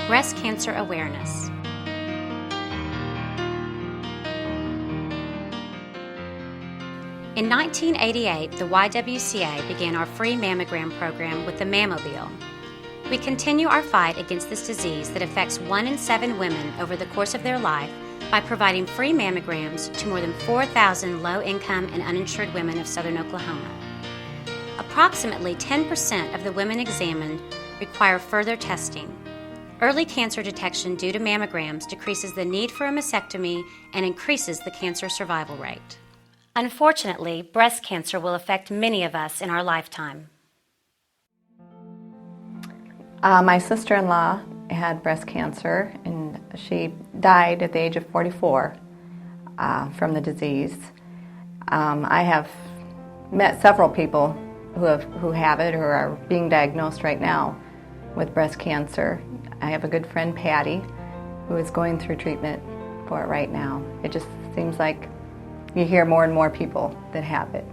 Breast Cancer Awareness. In 1988, the YWCA began our free mammogram program with the Mammobile. We continue our fight against this disease that affects 1 in 7 women over the course of their life by providing free mammograms to more than 4,000 low-income and uninsured women of southern Oklahoma. Approximately 10% of the women examined require further testing. Early cancer detection due to mammograms decreases the need for a mastectomy and increases the cancer survival rate. Unfortunately, breast cancer will affect many of us in our lifetime. My sister-in-law had breast cancer, and she died at the age of 44 from the disease. I have met several people who have it or are being diagnosed right now with breast cancer. I have a good friend, Patty, who is going through treatment for it right now. It just seems like you hear more and more people that have it.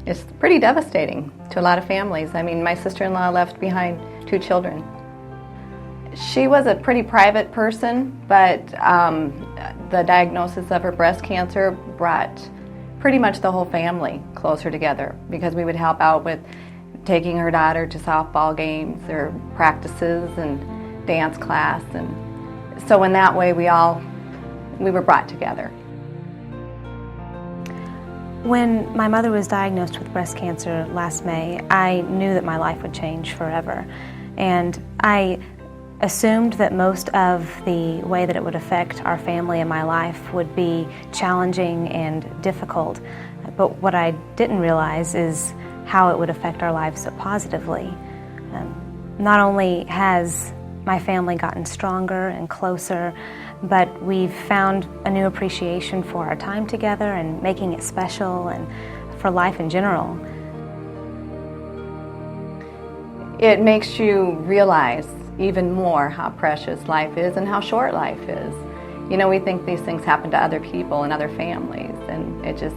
It's pretty devastating to a lot of families. I mean, my sister-in-law left behind 2 children. She was a pretty private person, but the diagnosis of her breast cancer brought pretty much the whole family closer together, because we would help out with taking her daughter to softball games or practices and dance class, and so in that way we were brought together. When my mother was diagnosed with breast cancer last May, I knew that my life would change forever. And I assumed that most of the way that it would affect our family and my life would be challenging and difficult. But what I didn't realize is how it would affect our lives so positively. Not only has my family gotten stronger and closer, but we've found a new appreciation for our time together and making it special and for life in general. It makes you realize even more how precious life is and how short life is. You know, we think these things happen to other people and other families, and it just...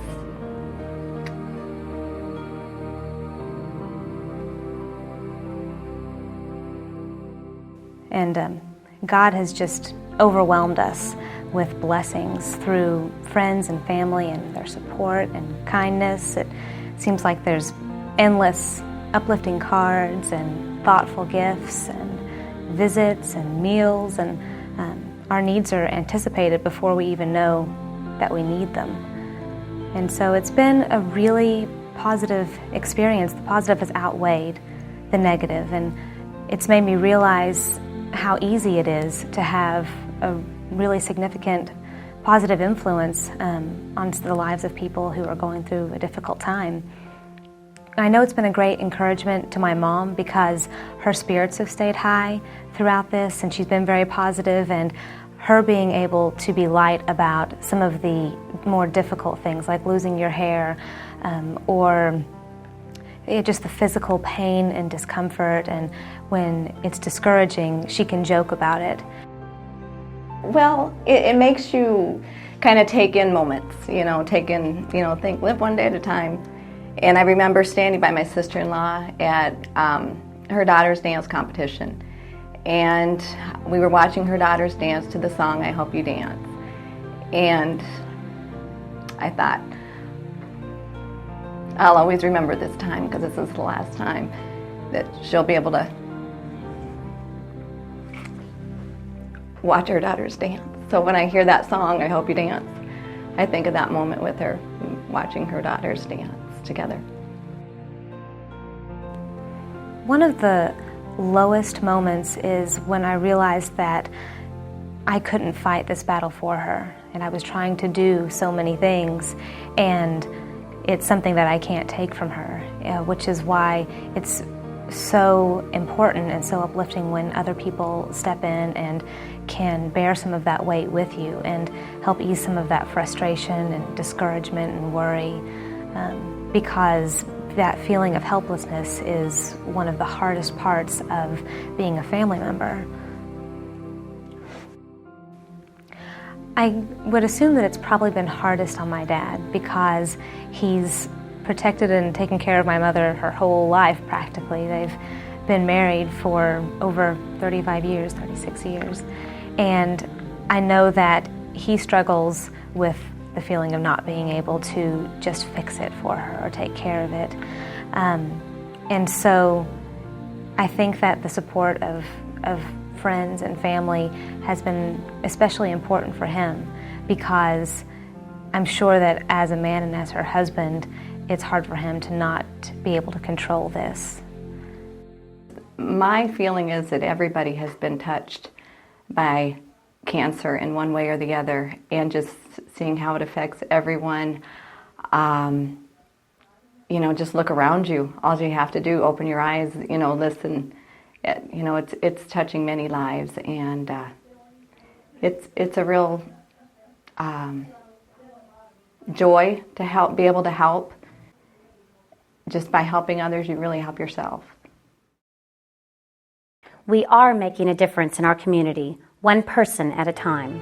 And God has just overwhelmed us with blessings through friends and family and their support and kindness. It seems like there's endless uplifting cards and thoughtful gifts and visits and meals, and our needs are anticipated before we even know that we need them. And so it's been a really positive experience. The positive has outweighed the negative, and it's made me realize how easy it is to have a really significant positive influence on the lives of people who are going through a difficult time. I know it's been a great encouragement to my mom because her spirits have stayed high throughout this, and she's been very positive, and her being able to be light about some of the more difficult things like losing your hair or just the physical pain and discomfort, and when it's discouraging, she can joke about it. Well, it makes you kind of take in moments, think, live one day at a time. And I remember standing by my sister-in-law at her daughter's dance competition, and we were watching her daughters dance to the song, "I Hope You Dance." And I thought, I'll always remember this time, because this is the last time that she'll be able to watch her daughters dance. So when I hear that song, "I Hope You Dance," I think of that moment with her, watching her daughters dance together. One of the lowest moments is when I realized that I couldn't fight this battle for her, and I was trying to do so many things, and it's something that I can't take from her, which is why it's so important and so uplifting when other people step in and can bear some of that weight with you and help ease some of that frustration and discouragement and worry, because that feeling of helplessness is one of the hardest parts of being a family member. I would assume that it's probably been hardest on my dad because he's protected and taken care of my mother her whole life practically. They've been married for over 35 years, 36 years, and I know that he struggles with the feeling of not being able to just fix it for her or take care of it. And so I think that the support of friends and family has been especially important for him, because I'm sure that as a man and as her husband, it's hard for him to not be able to control this. My feeling is that everybody has been touched by cancer in one way or the other, and just seeing how it affects everyone. Just look around you. All you have to do, open your eyes, listen. It's touching many lives, and it's a real joy to be able to help. Just by helping others, you really help yourself. We are making a difference in our community, one person at a time.